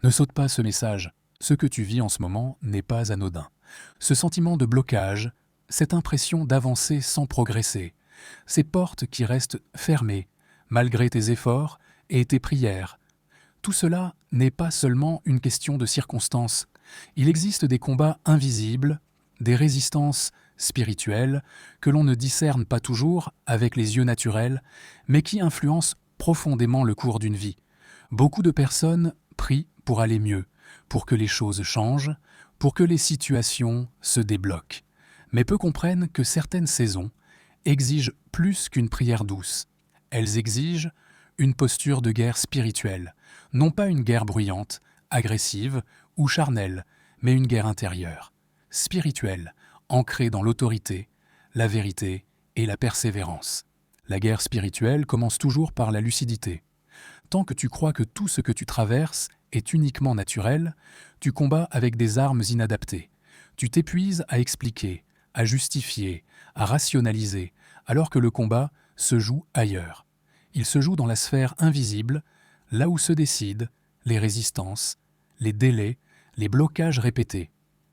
Ne saute pas ce message. Ce que tu vis en ce moment n'est pas anodin. Ce sentiment de blocage, cette impression d'avancer sans progresser, ces portes qui restent fermées, malgré tes efforts et tes prières, tout cela n'est pas seulement une question de circonstances. Il existe des combats invisibles, des résistances spirituelles que l'on ne discerne pas toujours avec les yeux naturels, mais qui influencent profondément le cours d'une vie. Beaucoup de personnes prient pour aller mieux, pour que les choses changent, pour que les situations se débloquent. Mais peu comprennent que certaines saisons exigent plus qu'une prière douce. Elles exigent une posture de guerre spirituelle, non pas une guerre bruyante, agressive ou charnelle, mais une guerre intérieure, spirituelle, ancrée dans l'autorité, la vérité et la persévérance. La guerre spirituelle commence toujours par la lucidité. Tant que tu crois que tout ce que tu traverses est uniquement naturel, tu combats avec des armes inadaptées. Tu t'épuises à expliquer, à justifier, à rationaliser, alors que le combat se joue ailleurs. Il se joue dans la sphère invisible, là où se décident les résistances, les délais, les blocages répétés.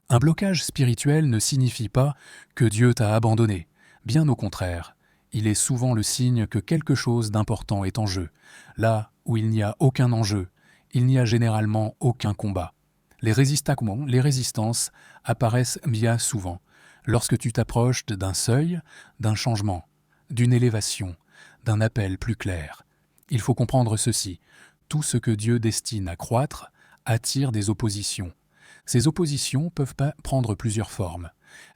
Un blocage spirituel ne signifie pas que Dieu t'a abandonné. Bien au contraire, il est souvent le signe que quelque chose d'important est en jeu. Là où il n'y a aucun enjeu, il n'y a généralement aucun combat. Les résistances apparaissent bien souvent lorsque tu t'approches d'un seuil, d'un changement, d'une élévation, d'un appel plus clair. Il faut comprendre ceci. Tout ce que Dieu destine à croître attire des oppositions. Ces oppositions peuvent prendre plusieurs formes.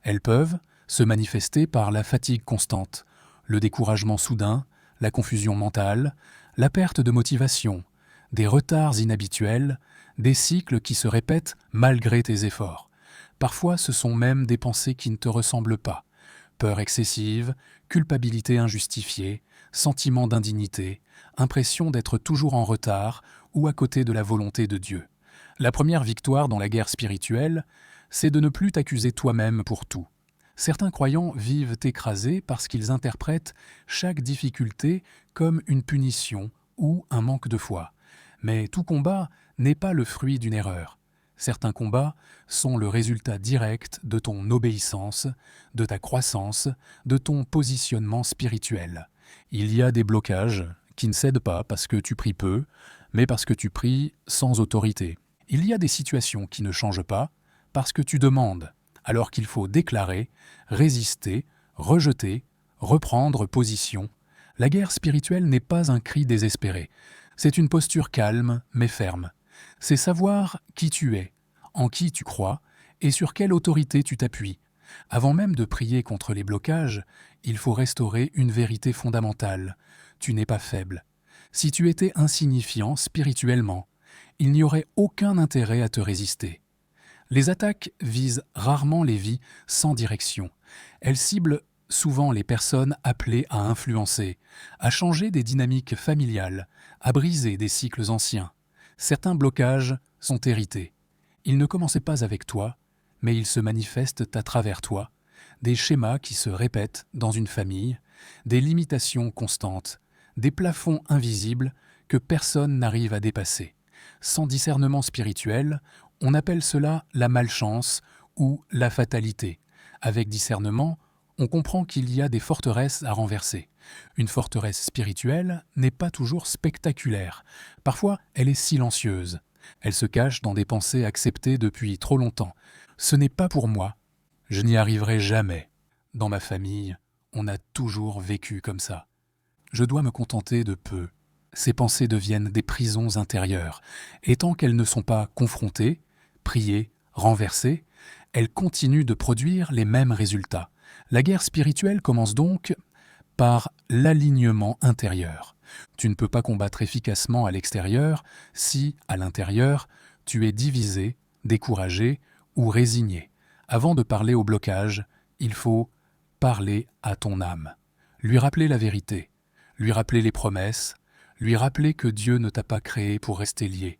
Elles peuvent se manifester par la fatigue constante, le découragement soudain, la confusion mentale, la perte de motivation, des retards inhabituels, des cycles qui se répètent malgré tes efforts. Parfois, ce sont même des pensées qui ne te ressemblent pas. Peur excessive, culpabilité injustifiée, sentiment d'indignité, impression d'être toujours en retard ou à côté de la volonté de Dieu. La première victoire dans la guerre spirituelle, c'est de ne plus t'accuser toi-même pour tout. Certains croyants vivent écrasés parce qu'ils interprètent chaque difficulté comme une punition ou un manque de foi. Mais tout combat n'est pas le fruit d'une erreur. Certains combats sont le résultat direct de ton obéissance, de ta croissance, de ton positionnement spirituel. Il y a des blocages qui ne cèdent pas parce que tu pries peu, mais parce que tu pries sans autorité. Il y a des situations qui ne changent pas parce que tu demandes, alors qu'il faut déclarer, résister, rejeter, reprendre position. La guerre spirituelle n'est pas un cri désespéré. C'est une posture calme mais ferme. C'est savoir qui tu es, en qui tu crois et sur quelle autorité tu t'appuies. Avant même de prier contre les blocages, il faut restaurer une vérité fondamentale. Tu n'es pas faible. Si tu étais insignifiant spirituellement, il n'y aurait aucun intérêt à te résister. Les attaques visent rarement les vies sans direction. Elles ciblent souvent les personnes appelées à influencer, à changer des dynamiques familiales, à briser des cycles anciens. Certains blocages sont hérités. Ils ne commençaient pas avec toi, mais ils se manifestent à travers toi. Des schémas qui se répètent dans une famille, des limitations constantes, des plafonds invisibles que personne n'arrive à dépasser. Sans discernement spirituel, on appelle cela la malchance ou la fatalité. Avec discernement, on comprend qu'il y a des forteresses à renverser. Une forteresse spirituelle n'est pas toujours spectaculaire. Parfois, elle est silencieuse. Elle se cache dans des pensées acceptées depuis trop longtemps. Ce n'est pas pour moi. Je n'y arriverai jamais. Dans ma famille, on a toujours vécu comme ça. Je dois me contenter de peu. Ces pensées deviennent des prisons intérieures, et tant qu'elles ne sont pas confrontées, priées, renversées, elles continuent de produire les mêmes résultats. La guerre spirituelle commence donc par l'alignement intérieur. Tu ne peux pas combattre efficacement à l'extérieur si, à l'intérieur, tu es divisé, découragé ou résigné. Avant de parler au blocage, il faut parler à ton âme, lui rappeler la vérité, lui rappeler les promesses, lui rappeler que Dieu ne t'a pas créé pour rester lié.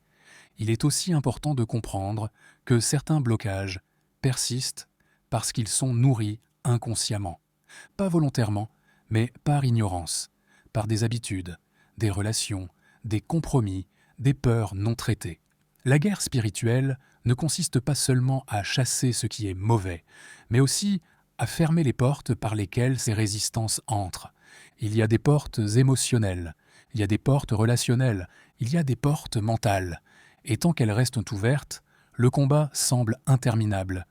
Il est aussi important de comprendre que certains blocages persistent parce qu'ils sont nourris inconsciemment, pas volontairement, mais par ignorance, par des habitudes, des relations, des compromis, des peurs non traitées. La guerre spirituelle ne consiste pas seulement à chasser ce qui est mauvais, mais aussi à fermer les portes par lesquelles ces résistances entrent. Il y a des portes émotionnelles, il y a des portes relationnelles, il y a des portes mentales. Et tant qu'elles restent ouvertes, le combat semble interminable.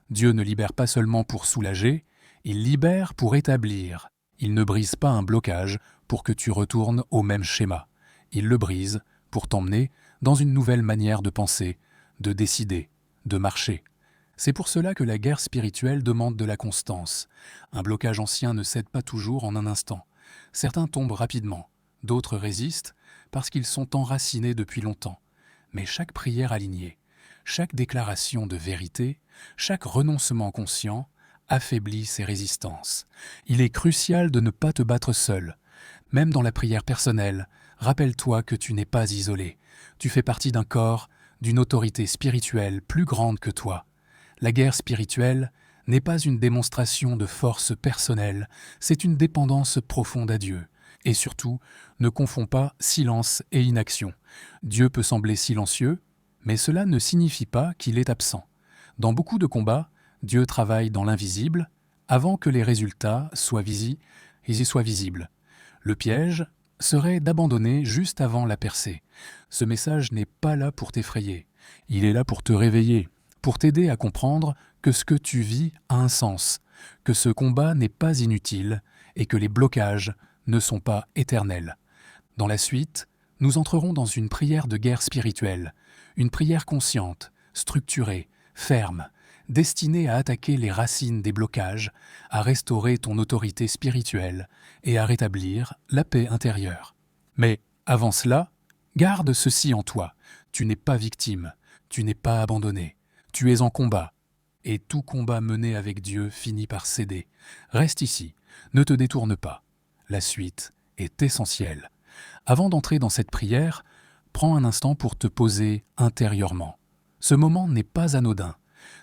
Dieu ne libère pas seulement pour soulager, il libère pour établir. Il ne brise pas un blocage pour que tu retournes au même schéma. Il le brise pour t'emmener dans une nouvelle manière de penser, de décider, de marcher. C'est pour cela que la guerre spirituelle demande de la constance. Un blocage ancien ne cède pas toujours en un instant. Certains tombent rapidement, d'autres résistent parce qu'ils sont enracinés depuis longtemps. Mais chaque prière alignée, chaque déclaration de vérité, chaque renoncement conscient affaiblit ces résistances. Il est crucial de ne pas te battre seul. Même dans la prière personnelle, rappelle-toi que tu n'es pas isolé. Tu fais partie d'un corps, d'une autorité spirituelle plus grande que toi. La guerre spirituelle n'est pas une démonstration de force personnelle, c'est une dépendance profonde à Dieu. Et surtout, ne confonds pas silence et inaction. Dieu peut sembler silencieux, mais cela ne signifie pas qu'il est absent. Dans beaucoup de combats, Dieu travaille dans l'invisible avant que les résultats soient visibles. Le piège serait d'abandonner juste avant la percée. Ce message n'est pas là pour t'effrayer. Il est là pour te réveiller, pour t'aider à comprendre que ce que tu vis a un sens, que ce combat n'est pas inutile et que les blocages ne sont pas éternels. Dans la suite, nous entrerons dans une prière de guerre spirituelle, une prière consciente, structurée, ferme, destinée à attaquer les racines des blocages, à restaurer ton autorité spirituelle et à rétablir la paix intérieure. Mais avant cela, garde ceci en toi, tu n'es pas victime, tu n'es pas abandonné, tu es en combat, et tout combat mené avec Dieu finit par céder. Reste ici, ne te détourne pas. La suite est essentielle. Avant d'entrer dans cette prière, prends un instant pour te poser intérieurement. Ce moment n'est pas anodin.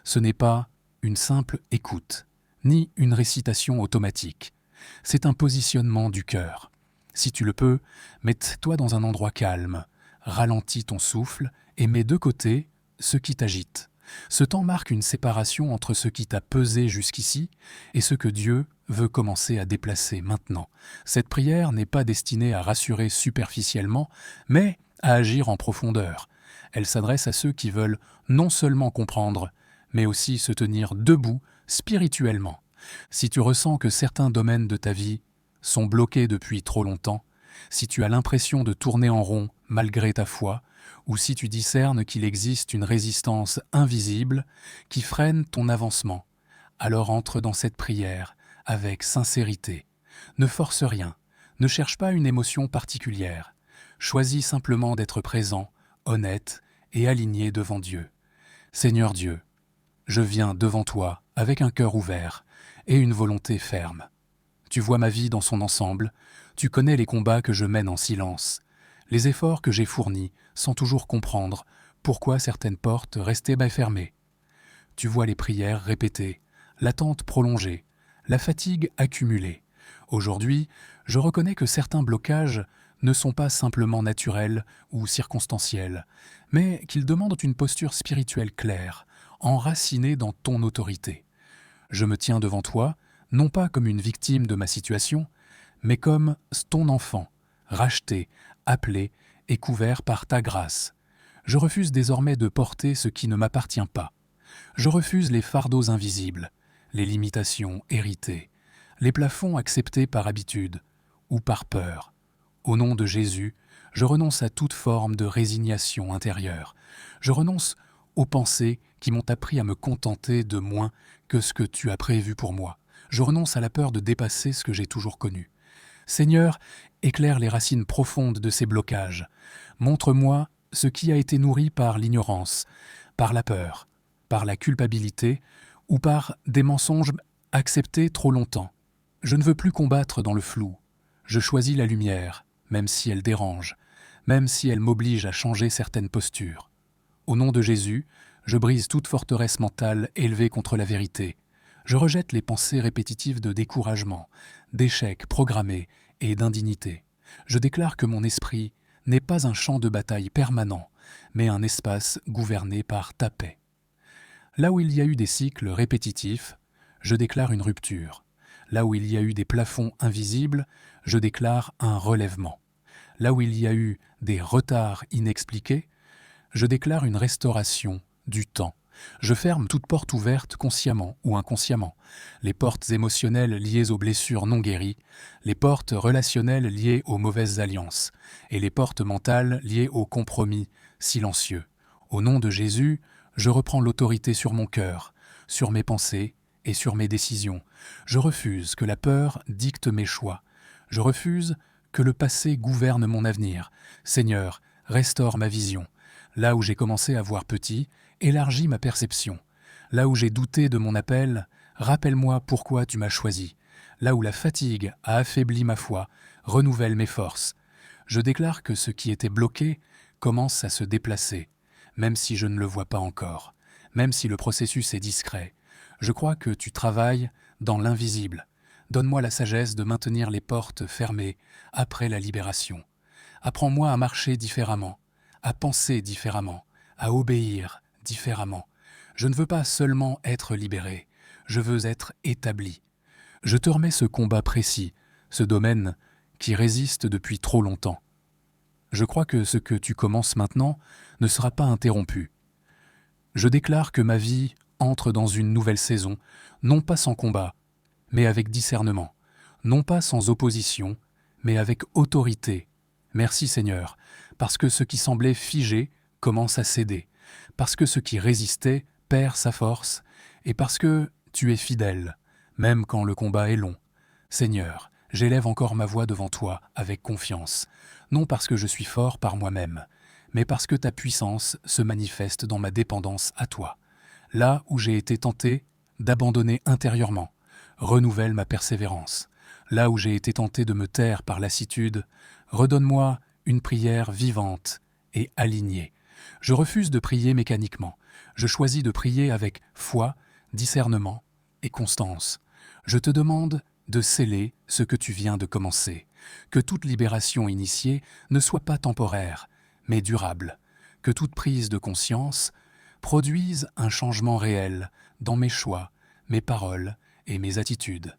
Ce n'est pas une simple écoute, ni une récitation automatique. C'est un positionnement du cœur. Si tu le peux, mets-toi dans un endroit calme, ralentis ton souffle et mets de côté ce qui t'agite. Ce temps marque une séparation entre ce qui t'a pesé jusqu'ici et ce que Dieu veut commencer à déplacer maintenant. Cette prière n'est pas destinée à rassurer superficiellement, mais à agir en profondeur. Elle s'adresse à ceux qui veulent non seulement comprendre, mais aussi se tenir debout spirituellement. Si tu ressens que certains domaines de ta vie sont bloqués depuis trop longtemps, si tu as l'impression de tourner en rond malgré ta foi, ou si tu discernes qu'il existe une résistance invisible qui freine ton avancement, alors entre dans cette prière avec sincérité. Ne force rien, ne cherche pas une émotion particulière. Choisis simplement d'être présent, honnête et aligné devant Dieu. Seigneur Dieu, je viens devant toi avec un cœur ouvert et une volonté ferme. Tu vois ma vie dans son ensemble, tu connais les combats que je mène en silence, les efforts que j'ai fournis sans toujours comprendre pourquoi certaines portes restaient fermées. Tu vois les prières répétées, l'attente prolongée, la fatigue accumulée. Aujourd'hui, je reconnais que certains blocages ne sont pas simplement naturels ou circonstanciels, mais qu'ils demandent une posture spirituelle claire, enracinée dans ton autorité. Je me tiens devant toi, non pas comme une victime de ma situation, mais comme ton enfant, racheté, appelé et couvert par ta grâce. Je refuse désormais de porter ce qui ne m'appartient pas. Je refuse les fardeaux invisibles, les limitations héritées, les plafonds acceptés par habitude ou par peur. Au nom de Jésus, je renonce à toute forme de résignation intérieure. Je renonce aux pensées qui m'ont appris à me contenter de moins que ce que tu as prévu pour moi. Je renonce à la peur de dépasser ce que j'ai toujours connu. Seigneur, éclaire les racines profondes de ces blocages. Montre-moi ce qui a été nourri par l'ignorance, par la peur, par la culpabilité ou par des mensonges acceptés trop longtemps. Je ne veux plus combattre dans le flou. Je choisis la lumière, même si elle dérange, même si elle m'oblige à changer certaines postures. Au nom de Jésus, je brise toute forteresse mentale élevée contre la vérité. Je rejette les pensées répétitives de découragement, d'échecs programmés et d'indignité. Je déclare que mon esprit n'est pas un champ de bataille permanent, mais un espace gouverné par ta paix. Là où il y a eu des cycles répétitifs, je déclare une rupture. Là où il y a eu des plafonds invisibles, je déclare un relèvement. Là où il y a eu des retards inexpliqués, je déclare une restauration du temps. Je ferme toute porte ouverte consciemment ou inconsciemment. Les portes émotionnelles liées aux blessures non guéries, les portes relationnelles liées aux mauvaises alliances, et les portes mentales liées aux compromis silencieux. Au nom de Jésus, je reprends l'autorité sur mon cœur, sur mes pensées et sur mes décisions. Je refuse que la peur dicte mes choix. Je refuse que le passé gouverne mon avenir. Seigneur, restaure ma vision. Là où j'ai commencé à voir petit, élargis ma perception. Là où j'ai douté de mon appel, rappelle-moi pourquoi tu m'as choisi. Là où la fatigue a affaibli ma foi, renouvelle mes forces. Je déclare que ce qui était bloqué commence à se déplacer, même si je ne le vois pas encore, même si le processus est discret. Je crois que tu travailles dans l'invisible. Donne-moi la sagesse de maintenir les portes fermées après la libération. Apprends-moi à marcher différemment, à penser différemment, à obéir différemment. Je ne veux pas seulement être libéré, je veux être établi. Je te remets ce combat précis, ce domaine qui résiste depuis trop longtemps. Je crois que ce que tu commences maintenant ne sera pas interrompu. Je déclare que ma vie entre dans une nouvelle saison, non pas sans combat, mais avec discernement, non pas sans opposition, mais avec autorité. Merci Seigneur, parce que ce qui semblait figé commence à céder, parce que ce qui résistait perd sa force, et parce que tu es fidèle, même quand le combat est long. Seigneur, j'élève encore ma voix devant toi avec confiance, non parce que je suis fort par moi-même, mais parce que ta puissance se manifeste dans ma dépendance à toi. Là où j'ai été tenté d'abandonner intérieurement, renouvelle ma persévérance. Là où j'ai été tenté de me taire par lassitude, redonne-moi une prière vivante et alignée. Je refuse de prier mécaniquement. Je choisis de prier avec foi, discernement et constance. Je te demande de sceller ce que tu viens de commencer. Que toute libération initiée ne soit pas temporaire, mais durable. Que toute prise de conscience produise un changement réel dans mes choix, mes paroles et mes attitudes.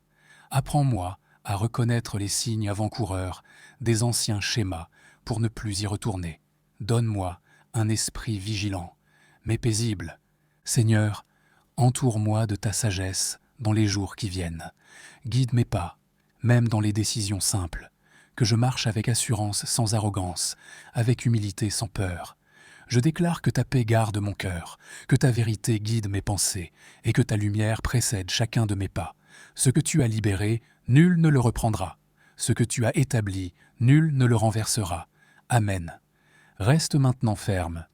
Apprends-moi à reconnaître les signes avant-coureurs des anciens schémas pour ne plus y retourner. Donne-moi un esprit vigilant, mais paisible. Seigneur, entoure-moi de ta sagesse dans les jours qui viennent. Guide mes pas, même dans les décisions simples. Que je marche avec assurance sans arrogance, avec humilité sans peur. Je déclare que ta paix garde mon cœur, que ta vérité guide mes pensées, et que ta lumière précède chacun de mes pas. Ce que tu as libéré, nul ne le reprendra. Ce que tu as établi, nul ne le renversera. Amen. Reste maintenant ferme.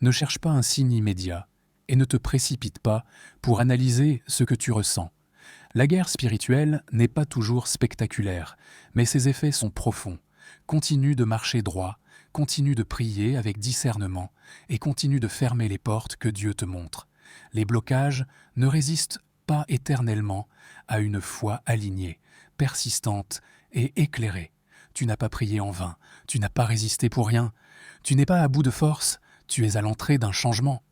Ne cherche pas un signe immédiat, et ne te précipite pas pour analyser ce que tu ressens. La guerre spirituelle n'est pas toujours spectaculaire, mais ses effets sont profonds. Continue de marcher droit, continue de prier avec discernement et continue de fermer les portes que Dieu te montre. Les blocages ne résistent pas éternellement à une foi alignée, persistante et éclairée. Tu n'as pas prié en vain, tu n'as pas résisté pour rien, tu n'es pas à bout de force, tu es à l'entrée d'un changement.